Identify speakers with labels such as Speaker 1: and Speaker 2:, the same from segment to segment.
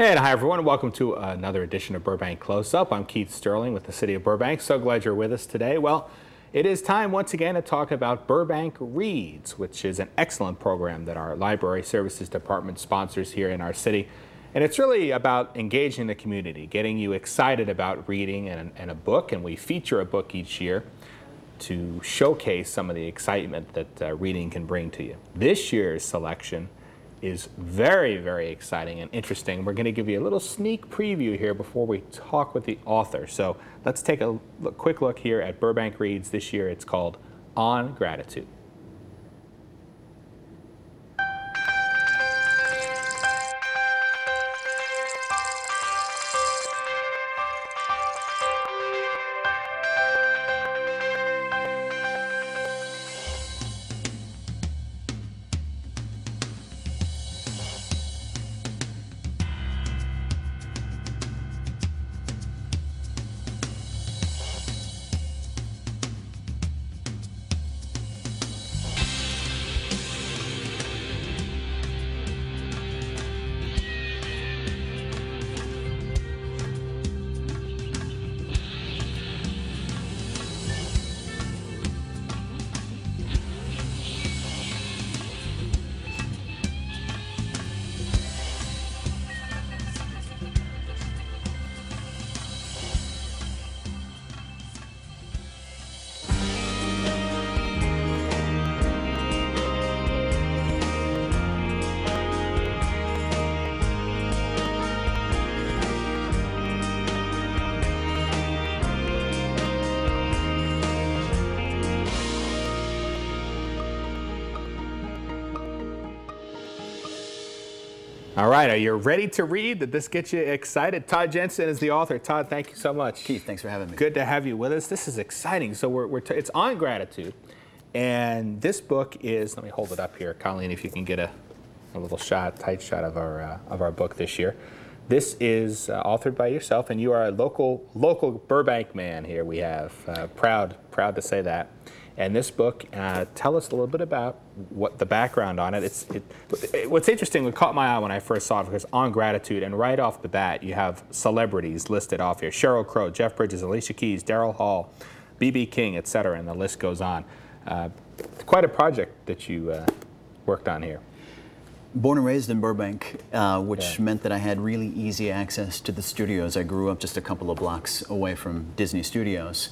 Speaker 1: And hi everyone, welcome to another edition of Burbank Close-Up. I'm Keith Sterling with the City of Burbank. So glad you're with us today. Well, it is time once again to talk about Burbank Reads, which is an excellent program that our Library Services Department sponsors here in our city. And it's really about engaging the community, getting you excited about reading and a book. And we feature a book each year to showcase some of the excitement that reading can bring to you. This year's selection is very, very exciting and interesting. We're going to give you a little sneak preview here before we talk with the author. So let's take a quick look here at Burbank Reads this year. It's called On Gratitude. All right, are you ready to read? Did this get you excited? Todd Jensen is the author. Todd, thank you so much.
Speaker 2: Keith, thanks for having me.
Speaker 1: Good to have you with us. This is exciting. So it's on gratitude, and this book is, let me hold it up here, Colleen, if you can get a little tight shot of our book this year. This is authored by yourself, and you are a local Burbank man here. We have proud to say that. And this book, tell us a little bit about what the background on it. What's interesting, what caught my eye when I first saw it, because On Gratitude, and right off the bat, you have celebrities listed off here: Sheryl Crow, Jeff Bridges, Alicia Keys, Daryl Hall, B.B. King, etc., and the list goes on. Quite a project that you worked on here.
Speaker 2: Born and raised in Burbank, which meant that I had really easy access to the studios. I grew up just a couple of blocks away from Disney Studios.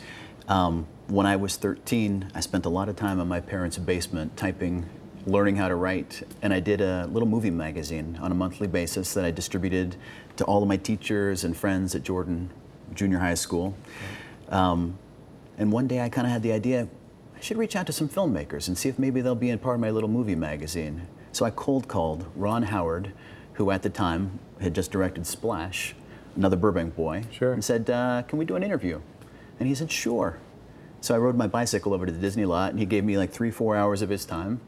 Speaker 2: When I was 13, I spent a lot of time in my parents' basement typing, learning how to write, and I did a little movie magazine on a monthly basis that I distributed to all of my teachers and friends at Jordan Junior High School. And one day I kind of had the idea, I should reach out to some filmmakers and see if maybe they'll be in part of my little movie magazine. So I cold called Ron Howard, who at the time had just directed Splash, another Burbank boy, and said, can we do an interview? And he said, sure. So I rode my bicycle over to the Disney lot, and he gave me like 3-4 hours of his time.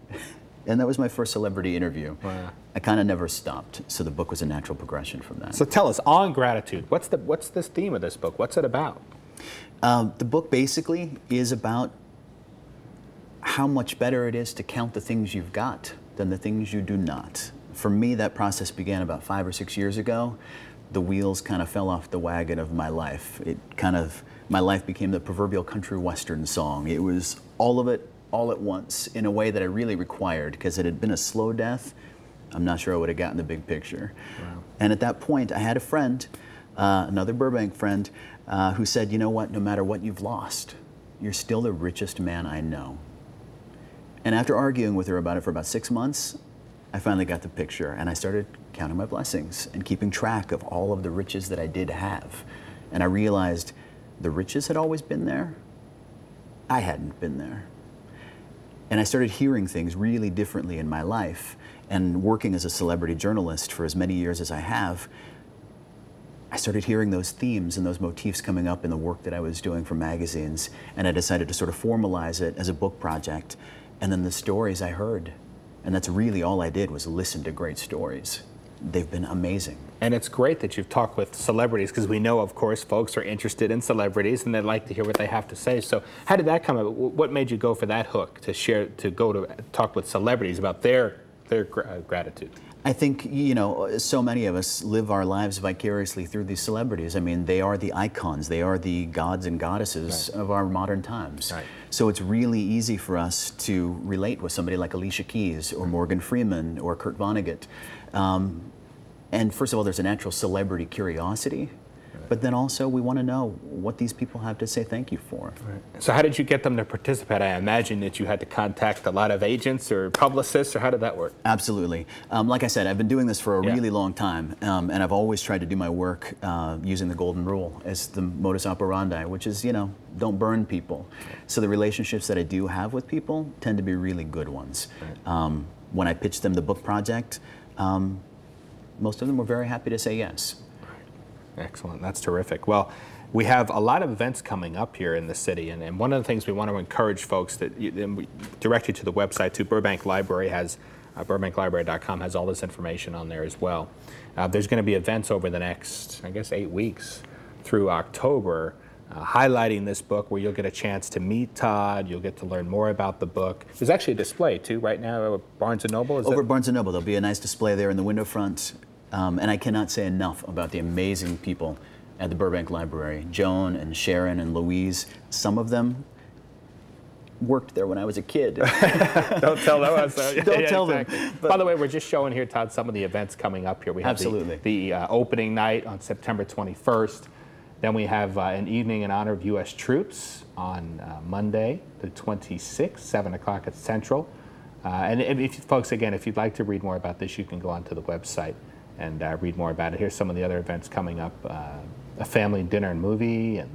Speaker 2: And that was my first celebrity interview. Wow. I kind of never stopped, so the book was a natural progression from that.
Speaker 1: So tell us, On Gratitude, what's this theme of this book? What's it about?
Speaker 2: The book basically is about how much better it is to count the things you've got than the things you do not. For me, that process began about 5 or 6 years ago. The wheels kind of fell off the wagon of my life. My life became the proverbial country western song. It was all of it, all at once, in a way that I really required, because it had been a slow death. I'm not sure I would have gotten the big picture. Wow. And at that point, I had a friend, another Burbank friend, who said, you know what, no matter what you've lost, you're still the richest man I know. And after arguing with her about it for about 6 months, I finally got the picture, and I started counting my blessings and keeping track of all of the riches that I did have. And I realized the riches had always been there. I hadn't been there. And I started hearing things really differently in my life. And working as a celebrity journalist for as many years as I have, I started hearing those themes and those motifs coming up in the work that I was doing for magazines. And I decided to sort of formalize it as a book project. And then the stories I heard, and that's really all I did, was listen to great stories. They've been amazing.
Speaker 1: And it's great that you've talked with celebrities, because we know, of course, folks are interested in celebrities and they'd like to hear what they have to say. So how did that come about? What made you go for that hook, to talk with celebrities about their gratitude?
Speaker 2: I think, you know, so many of us live our lives vicariously through these celebrities. I mean, they are the icons, they are the gods and goddesses of our modern times.
Speaker 1: Right.
Speaker 2: So it's really easy for us to relate with somebody like Alicia Keys or Morgan Freeman or Kurt Vonnegut. And first of all, there's a natural celebrity curiosity. But then also we want to know what these people have to say thank you for.
Speaker 1: Right. So how did you get them to participate? I imagine that you had to contact a lot of agents or publicists, or how did that work?
Speaker 2: Absolutely. Like I said, I've been doing this for a really long time, and I've always tried to do my work using the golden rule as the modus operandi, which is, you know, don't burn people. So the relationships that I do have with people tend to be really good ones. Right. When I pitched them the book project, most of them were very happy to say yes.
Speaker 1: Excellent. That's terrific. Well, we have a lot of events coming up here in the city, and one of the things we want to encourage folks that we direct you to the website too. Burbank Library has burbanklibrary.com has all this information on there as well. There's going to be events over the next, I guess, 8 weeks through October, highlighting this book, where you'll get a chance to meet Todd. You'll get to learn more about the book. There's actually a display too right now at Barnes & Noble.
Speaker 2: Over at Barnes & Noble, there'll be a nice display there in the window front. And I cannot say enough about the amazing people at the Burbank Library. Joan and Sharon and Louise, some of them worked there when I was a kid.
Speaker 1: Don't tell them.
Speaker 2: Don't tell them.
Speaker 1: By the way, we're just showing here, Todd, some of the events coming up here. We have the opening night on September 21st. Then we have an evening in honor of U.S. troops on Monday, the 26th, 7 o'clock at Central. And if folks, again, if you'd like to read more about this, you can go onto the website and read more about it. Here's some of the other events coming up: a family dinner and movie, and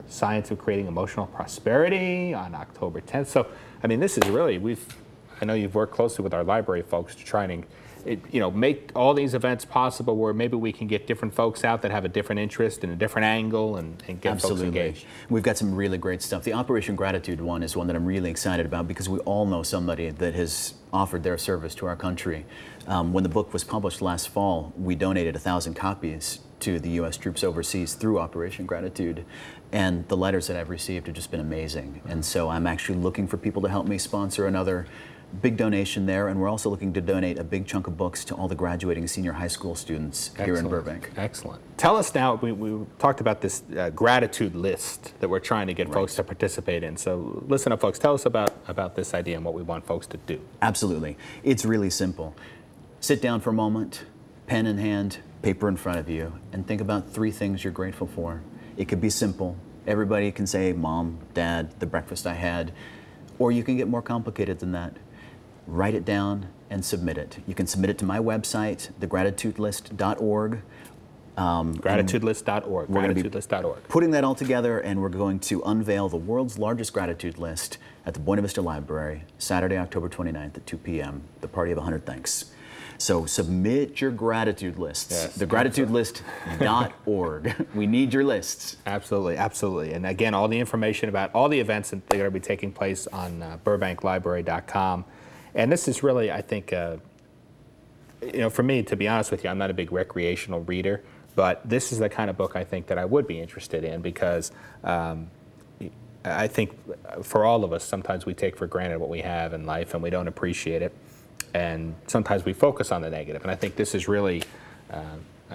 Speaker 1: Science of Creating Emotional Prosperity on October 10th. So, I mean, this is really, I know you've worked closely with our library folks to try and make all these events possible, where maybe we can get different folks out that have a different interest and a different angle, and get folks engaged.
Speaker 2: We've got some really great stuff. The Operation Gratitude one is one that I'm really excited about, because we all know somebody that has offered their service to our country. When the book was published last fall, we donated 1,000 copies to the U.S. troops overseas through Operation Gratitude, and the letters that I've received have just been amazing. And so I'm actually looking for people to help me sponsor another big donation there, and we're also looking to donate a big chunk of books to all the graduating senior high school students here in Burbank.
Speaker 1: Excellent. Tell us now, we talked about this gratitude list that we're trying to get folks to participate in. So listen up, folks. Tell us about this idea and what we want folks to do.
Speaker 2: Absolutely. It's really simple. Sit down for a moment, pen in hand, paper in front of you, and think about 3 things you're grateful for. It could be simple. Everybody can say, Mom, Dad, the breakfast I had. Or you can get more complicated than that. Write it down and submit it. You can submit it to my website, thegratitudelist.org.
Speaker 1: Gratitudelist.org. Gratitudelist.org.
Speaker 2: Putting that all together, and we're going to unveil the world's largest gratitude list at the Buena Vista Library, Saturday, October 29th at 2 p.m., the Party of 100 Thanks. So submit your gratitude lists.
Speaker 1: Yes,
Speaker 2: thegratitudelist.org. We need your lists.
Speaker 1: Absolutely, absolutely. And again, all the information about all the events that are going to be taking place on burbanklibrary.com. And this is really, I think, for me, to be honest with you, I'm not a big recreational reader, but this is the kind of book I think that I would be interested in, because I think for all of us, sometimes we take for granted what we have in life and we don't appreciate it. And sometimes we focus on the negative. And I think this is really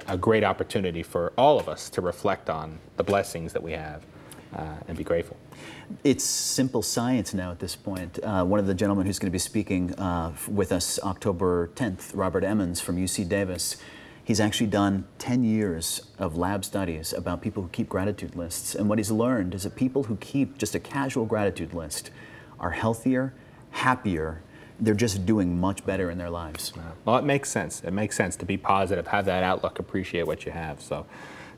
Speaker 1: a great opportunity for all of us to reflect on the blessings that we have and be grateful.
Speaker 2: It's simple science now at this point. One of the gentlemen who's going to be speaking with us October 10th, Robert Emmons from UC Davis, he's actually done 10 years of lab studies about people who keep gratitude lists. And what he's learned is that people who keep just a casual gratitude list are healthier, happier. They're just doing much better in their lives.
Speaker 1: Well, it makes sense. It makes sense to be positive, have that outlook, appreciate what you have. So,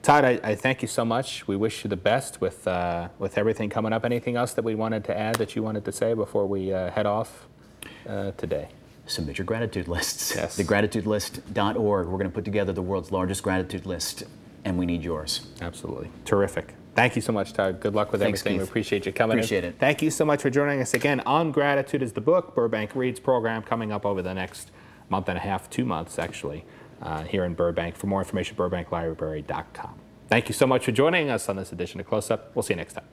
Speaker 1: Todd, I thank you so much. We wish you the best with everything coming up. Anything else that we wanted to add that you wanted to say before we head off today?
Speaker 2: Submit your gratitude lists.
Speaker 1: Yes.
Speaker 2: Thegratitudelist.org. We're going to put together the world's largest gratitude list, and we need yours.
Speaker 1: Absolutely. Terrific. Thank you so much, Todd. Good luck with everything.
Speaker 2: Keith.
Speaker 1: We appreciate you coming in.
Speaker 2: Appreciate it.
Speaker 1: Thank you so much for joining us again. On Gratitude is the book, Burbank Reads program, coming up over the next month and a half, 2 months actually, here in Burbank. For more information, burbanklibrary.com. Thank you so much for joining us on this edition of Close Up. We'll see you next time.